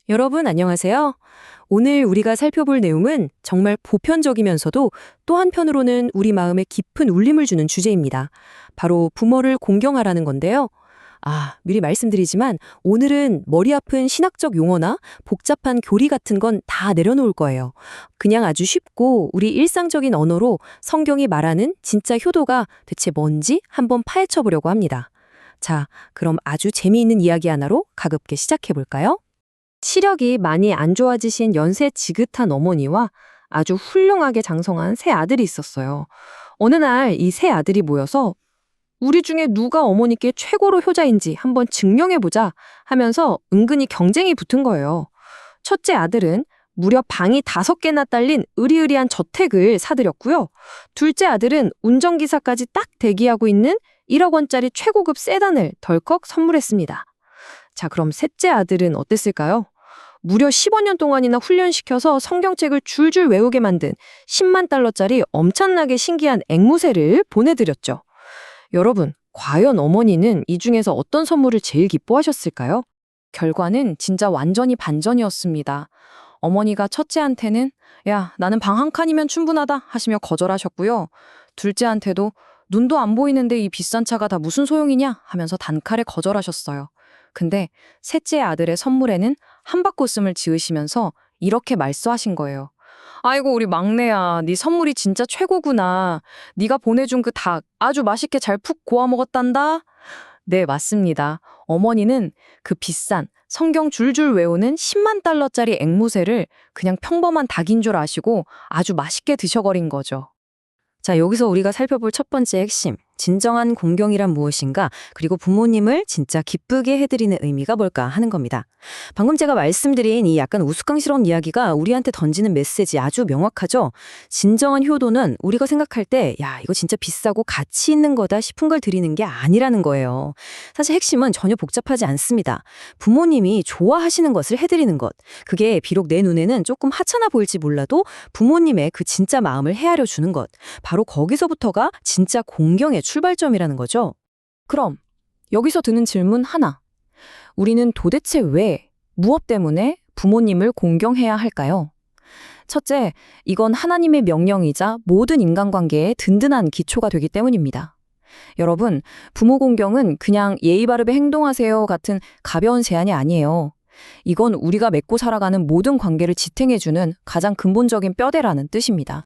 여러분 안녕하세요. 오늘 우리가 살펴볼 내용은 정말 보편적이면서도 또 한편으로는 우리 마음에 깊은 울림을 주는 주제입니다. 바로 부모를 공경하라는 건데요. 미리 말씀드리지만 오늘은 머리 아픈 신학적 용어나 복잡한 교리 같은 건 다 내려놓을 거예요. 그냥 아주 쉽고 우리 일상적인 언어로 성경이 말하는 진짜 효도가 대체 뭔지 한번 파헤쳐 보려고 합니다. 자, 그럼 아주 재미있는 이야기 하나로 가볍게 시작해 볼까요? 시력이 많이 안 좋아지신 연세 지긋한 어머니와 아주 훌륭하게 장성한 세 아들이 있었어요. 어느 날 이 세 아들이 모여서 우리 중에 누가 어머니께 최고로 효자인지 한번 증명해보자 하면서 은근히 경쟁이 붙은 거예요. 첫째 아들은 무려 방이 5개나 딸린 으리으리한 저택을 사들였고요. 둘째 아들은 운전기사까지 딱 대기하고 있는 1억 원짜리 최고급 세단을 덜컥 선물했습니다. 자, 그럼 셋째 아들은 어땠을까요? 무려 15년 동안이나 훈련시켜서 성경책을 줄줄 외우게 만든 10만 달러짜리 엄청나게 신기한 앵무새를 보내드렸죠. 여러분, 과연 어머니는 이 중에서 어떤 선물을 제일 기뻐하셨을까요? 결과는 진짜 완전히 반전이었습니다. 어머니가 첫째한테는 야, 나는 방 한 칸이면 충분하다 하시며 거절하셨고요. 둘째한테도 눈도 안 보이는데 이 비싼 차가 다 무슨 소용이냐 하면서 단칼에 거절하셨어요. 근데 셋째 아들의 선물에는 한바꽃음을 지으시면서 이렇게 말씀하신 거예요. 아이고 우리 막내야, 네 선물이 진짜 최고구나. 네가 보내준 그 닭 아주 맛있게 잘 푹 고아 먹었단다. 네, 맞습니다. 어머니는 그 비싼 성경 줄줄 외우는 10만 달러짜리 앵무새를 그냥 평범한 닭인 줄 아시고 아주 맛있게 드셔버린 거죠. 자, 여기서 우리가 살펴볼 첫 번째 핵심, 진정한 공경이란 무엇인가, 그리고 부모님을 진짜 기쁘게 해드리는 의미가 뭘까 하는 겁니다. 방금 제가 말씀드린 이 약간 우스꽝스러운 이야기가 우리한테 던지는 메시지 아주 명확하죠? 진정한 효도는 우리가 생각할 때, 야, 이거 진짜 비싸고 가치 있는 거다 싶은 걸 드리는 게 아니라는 거예요. 사실 핵심은 전혀 복잡하지 않습니다. 부모님이 좋아하시는 것을 해드리는 것. 그게 비록 내 눈에는 조금 하찮아 보일지 몰라도 부모님의 그 진짜 마음을 헤아려 주는 것. 바로 거기서부터가 진짜 공경의 출발점이라는 거죠. 그럼 여기서 드는 질문 하나. 우리는 도대체 왜, 무엇 때문에 부모님을 공경해야 할까요? 첫째, 이건 하나님의 명령이자 모든 인간관계의 든든한 기초가 되기 때문입니다. 여러분, 부모 공경은 그냥 예의 바르게 행동하세요 같은 가벼운 제안이 아니에요. 이건 우리가 맺고 살아가는 모든 관계를 지탱해주는 가장 근본적인 뼈대라는 뜻입니다.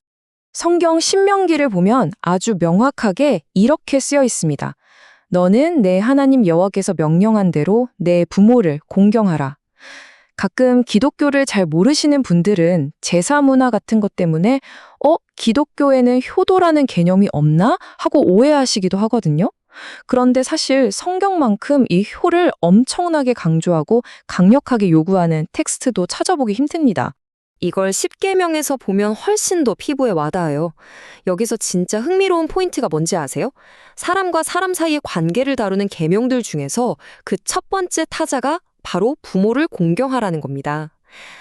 성경 신명기를 보면 아주 명확하게 이렇게 쓰여 있습니다. 너는 내 하나님 여호와께서 명령한 대로 내 부모를 공경하라. 가끔 기독교를 잘 모르시는 분들은 제사 문화 같은 것 때문에 기독교에는 효도라는 개념이 없나? 하고 오해하시기도 하거든요. 그런데 사실 성경만큼 이 효를 엄청나게 강조하고 강력하게 요구하는 텍스트도 찾아보기 힘듭니다. 이걸 십계명에서 보면 훨씬 더 피부에 와닿아요. 여기서 진짜 흥미로운 포인트가 뭔지 아세요? 사람과 사람 사이의 관계를 다루는 계명들 중에서 그 첫 번째 타자가 바로 부모를 공경하라는 겁니다.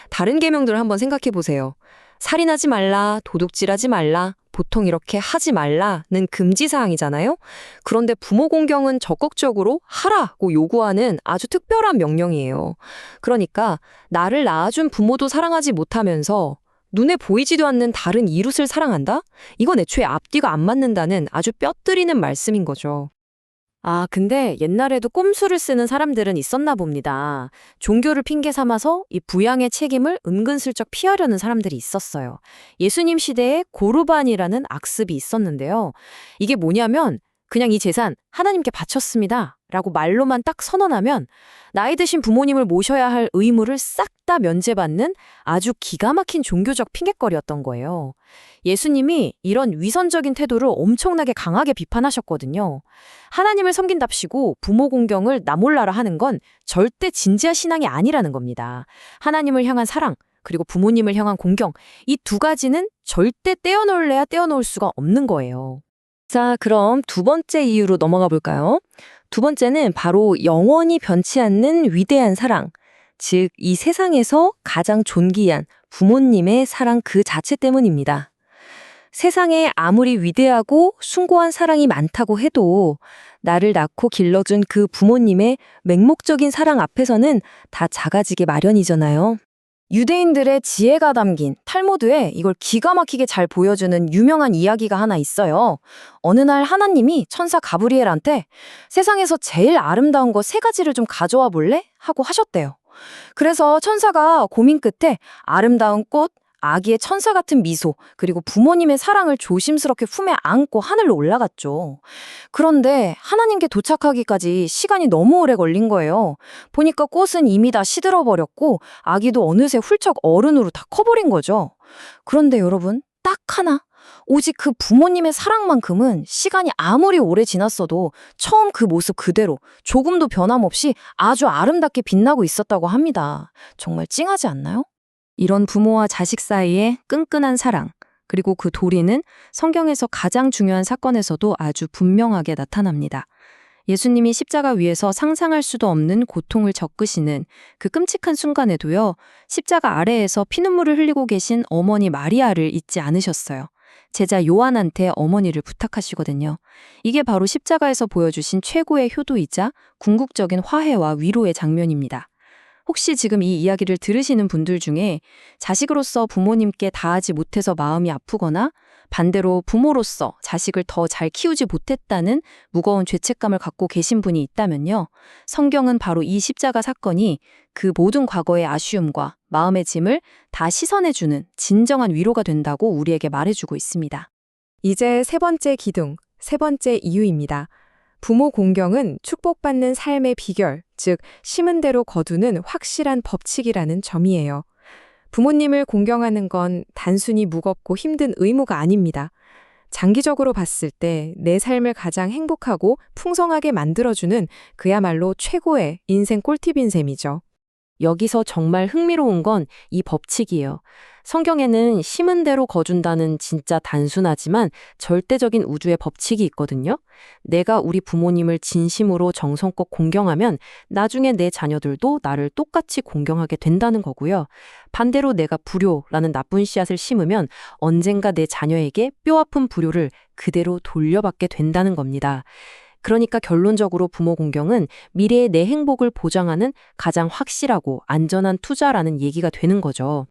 다른 계명들을 한번 생각해 보세요. 살인하지 말라, 도둑질하지 말라, 보통 이렇게 하지 말라는 금지사항이잖아요. 그런데 부모 공경은 적극적으로 하라고 요구하는 아주 특별한 명령이에요. 그러니까 나를 낳아준 부모도 사랑하지 못하면서 눈에 보이지도 않는 다른 이웃을 사랑한다? 이건 애초에 앞뒤가 안 맞는다는 아주 뼈 때리는 말씀인 거죠. 근데 옛날에도 꼼수를 쓰는 사람들은 있었나 봅니다. 종교를 핑계 삼아서 이 부양의 책임을 은근슬쩍 피하려는 사람들이 있었어요. 예수님 시대에 고르반이라는 악습이 있었는데요. 이게 뭐냐면 그냥 이 재산 하나님께 바쳤습니다 라고 말로만 딱 선언하면 나이 드신 부모님을 모셔야 할 의무를 싹 다 면제받는 아주 기가 막힌 종교적 핑계거리였던 거예요. 예수님이 이런 위선적인 태도를 엄청나게 강하게 비판하셨거든요. 하나님을 섬긴답시고 부모 공경을 나 몰라라 하는 건 절대 진지한 신앙이 아니라는 겁니다. 하나님을 향한 사랑, 그리고 부모님을 향한 공경, 이 두 가지는 절대 떼어놓을래야 떼어놓을 수가 없는 거예요. 자, 그럼 두 번째 이유로 넘어가 볼까요? 두 번째는 바로 영원히 변치 않는 위대한 사랑, 즉 이 세상에서 가장 존귀한 부모님의 사랑 그 자체 때문입니다. 세상에 아무리 위대하고 숭고한 사랑이 많다고 해도 나를 낳고 길러준 그 부모님의 맹목적인 사랑 앞에서는 다 작아지게 마련이잖아요. 유대인들의 지혜가 담긴 탈무드에 이걸 기가 막히게 잘 보여주는 유명한 이야기가 하나 있어요. 어느 날 하나님이 천사 가브리엘한테 세상에서 제일 아름다운 거 3가지를 좀 가져와 볼래? 하고 하셨대요. 그래서 천사가 고민 끝에 아름다운 꽃, 아기의 천사 같은 미소, 그리고 부모님의 사랑을 조심스럽게 품에 안고 하늘로 올라갔죠. 그런데 하나님께 도착하기까지 시간이 너무 오래 걸린 거예요. 보니까 꽃은 이미 다 시들어버렸고 아기도 어느새 훌쩍 어른으로 다 커버린 거죠. 그런데 여러분, 딱 하나. 오직 그 부모님의 사랑만큼은 시간이 아무리 오래 지났어도 처음 그 모습 그대로 조금도 변함없이 아주 아름답게 빛나고 있었다고 합니다. 정말 찡하지 않나요? 이런 부모와 자식 사이의 끈끈한 사랑, 그리고 그 도리는 성경에서 가장 중요한 사건에서도 아주 분명하게 나타납니다. 예수님이 십자가 위에서 상상할 수도 없는 고통을 겪으시는 그 끔찍한 순간에도요, 십자가 아래에서 피눈물을 흘리고 계신 어머니 마리아를 잊지 않으셨어요. 제자 요한한테 어머니를 부탁하시거든요. 이게 바로 십자가에서 보여주신 최고의 효도이자 궁극적인 화해와 위로의 장면입니다. 혹시 지금 이 이야기를 들으시는 분들 중에 자식으로서 부모님께 다하지 못해서 마음이 아프거나 반대로 부모로서 자식을 더 잘 키우지 못했다는 무거운 죄책감을 갖고 계신 분이 있다면요. 성경은 바로 이 십자가 사건이 그 모든 과거의 아쉬움과 마음의 짐을 다 씻어내주는 진정한 위로가 된다고 우리에게 말해주고 있습니다. 이제 3번째 기둥, 3번째 이유입니다. 부모 공경은 축복받는 삶의 비결, 즉 심은 대로 거두는 확실한 법칙이라는 점이에요. 부모님을 공경하는 건 단순히 무겁고 힘든 의무가 아닙니다. 장기적으로 봤을 때 내 삶을 가장 행복하고 풍성하게 만들어주는 그야말로 최고의 인생 꿀팁인 셈이죠. 여기서 정말 흥미로운 건 이 법칙이에요. 성경에는 심은 대로 거둔다는 진짜 단순하지만 절대적인 우주의 법칙이 있거든요. 내가 우리 부모님을 진심으로 정성껏 공경하면 나중에 내 자녀들도 나를 똑같이 공경하게 된다는 거고요. 반대로 내가 불효라는 나쁜 씨앗을 심으면 언젠가 내 자녀에게 뼈아픈 불효를 그대로 돌려받게 된다는 겁니다. 그러니까 결론적으로 부모 공경은 미래의 내 행복을 보장하는 가장 확실하고 안전한 투자라는 얘기가 되는 거죠.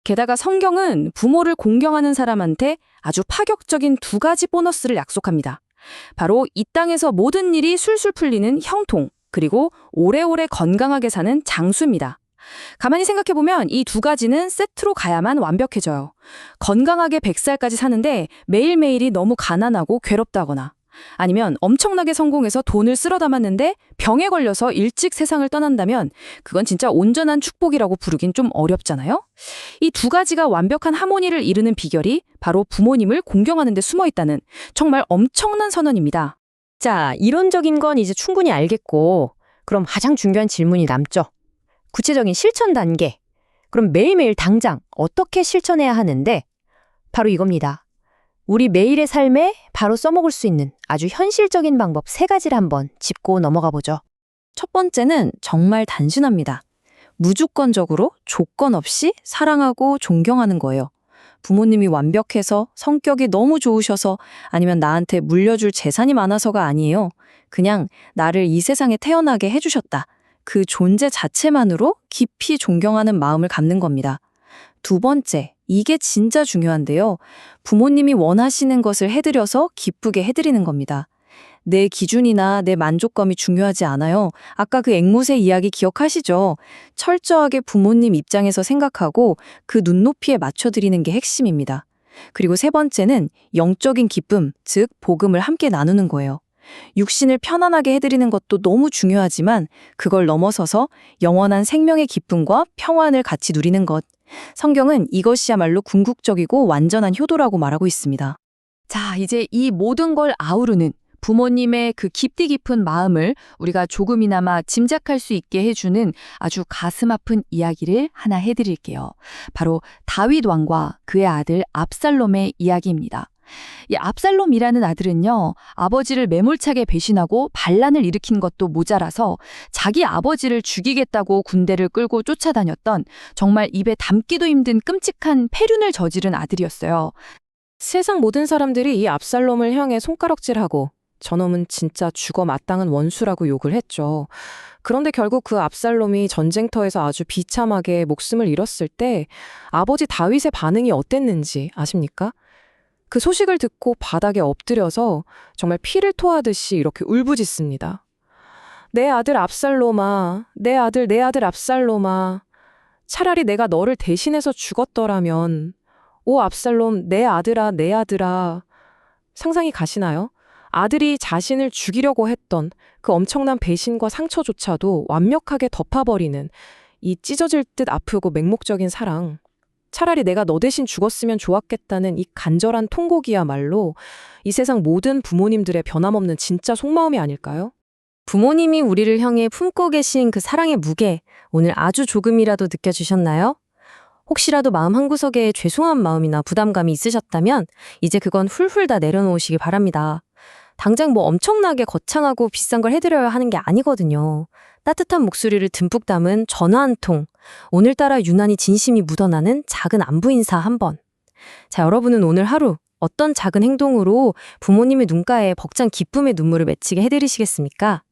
게다가 성경은 부모를 공경하는 사람한테 아주 파격적인 2가지 보너스를 약속합니다. 바로 이 땅에서 모든 일이 술술 풀리는 형통, 그리고 오래오래 건강하게 사는 장수입니다. 가만히 생각해보면 이 2가지는 세트로 가야만 완벽해져요. 건강하게 100살까지 사는데 매일매일이 너무 가난하고 괴롭다거나 아니면 엄청나게 성공해서 돈을 쓸어 담았는데 병에 걸려서 일찍 세상을 떠난다면 그건 진짜 온전한 축복이라고 부르긴 좀 어렵잖아요? 이 2가지가 완벽한 하모니를 이루는 비결이 바로 부모님을 공경하는 데 숨어 있다는 정말 엄청난 선언입니다. 자, 이론적인 건 이제 충분히 알겠고, 그럼 가장 중요한 질문이 남죠. 구체적인 실천 단계. 그럼 매일매일 당장 어떻게 실천해야 하는데? 바로 이겁니다. 우리 매일의 삶에 바로 써먹을 수 있는 아주 현실적인 방법 3가지를 한번 짚고 넘어가 보죠. 첫 번째는 정말 단순합니다. 무조건적으로 조건 없이 사랑하고 존경하는 거예요. 부모님이 완벽해서 성격이 너무 좋으셔서 아니면 나한테 물려줄 재산이 많아서가 아니에요. 그냥 나를 이 세상에 태어나게 해주셨다. 그 존재 자체만으로 깊이 존경하는 마음을 갖는 겁니다. 2번째, 이게 진짜 중요한데요. 부모님이 원하시는 것을 해드려서 기쁘게 해드리는 겁니다. 내 기준이나 내 만족감이 중요하지 않아요. 아까 그 앵무새 이야기 기억하시죠? 철저하게 부모님 입장에서 생각하고 그 눈높이에 맞춰드리는 게 핵심입니다. 그리고 3번째는 영적인 기쁨, 즉 복음을 함께 나누는 거예요. 육신을 편안하게 해드리는 것도 너무 중요하지만 그걸 넘어서서 영원한 생명의 기쁨과 평안을 같이 누리는 것. 성경은 이것이야말로 궁극적이고 완전한 효도라고 말하고 있습니다. 자, 이제 이 모든 걸 아우르는 부모님의 그 깊디 깊은 마음을 우리가 조금이나마 짐작할 수 있게 해주는 아주 가슴 아픈 이야기를 하나 해드릴게요. 바로 다윗 왕과 그의 아들 압살롬의 이야기입니다. 이 압살롬이라는 아들은요, 아버지를 매몰차게 배신하고 반란을 일으킨 것도 모자라서 자기 아버지를 죽이겠다고 군대를 끌고 쫓아다녔던 정말 입에 담기도 힘든 끔찍한 폐륜을 저지른 아들이었어요. 세상 모든 사람들이 이 압살롬을 향해 손가락질하고 저놈은 진짜 죽어 마땅한 원수라고 욕을 했죠. 그런데 결국 그 압살롬이 전쟁터에서 아주 비참하게 목숨을 잃었을 때 아버지 다윗의 반응이 어땠는지 아십니까? 그 소식을 듣고 바닥에 엎드려서 정말 피를 토하듯이 이렇게 울부짖습니다. 내 아들 압살롬아, 내 아들 압살롬아. 차라리 내가 너를 대신해서 죽었더라면, 오 압살롬, 내 아들아, 내 아들아. 상상이 가시나요? 아들이 자신을 죽이려고 했던 그 엄청난 배신과 상처조차도 완벽하게 덮어버리는 이 찢어질 듯 아프고 맹목적인 사랑. 차라리 내가 너 대신 죽었으면 좋았겠다는 이 간절한 통곡이야말로 이 세상 모든 부모님들의 변함없는 진짜 속마음이 아닐까요? 부모님이 우리를 향해 품고 계신 그 사랑의 무게, 오늘 아주 조금이라도 느껴지셨나요? 혹시라도 마음 한구석에 죄송한 마음이나 부담감이 있으셨다면 이제 그건 훌훌 다 내려놓으시기 바랍니다. 당장 뭐 엄청나게 거창하고 비싼 걸 해드려야 하는 게 아니거든요. 따뜻한 목소리를 듬뿍 담은 전화 한 통, 오늘따라 유난히 진심이 묻어나는 작은 안부 인사 한 번. 자, 여러분은 오늘 하루 어떤 작은 행동으로 부모님의 눈가에 벅찬 기쁨의 눈물을 맺히게 해드리시겠습니까?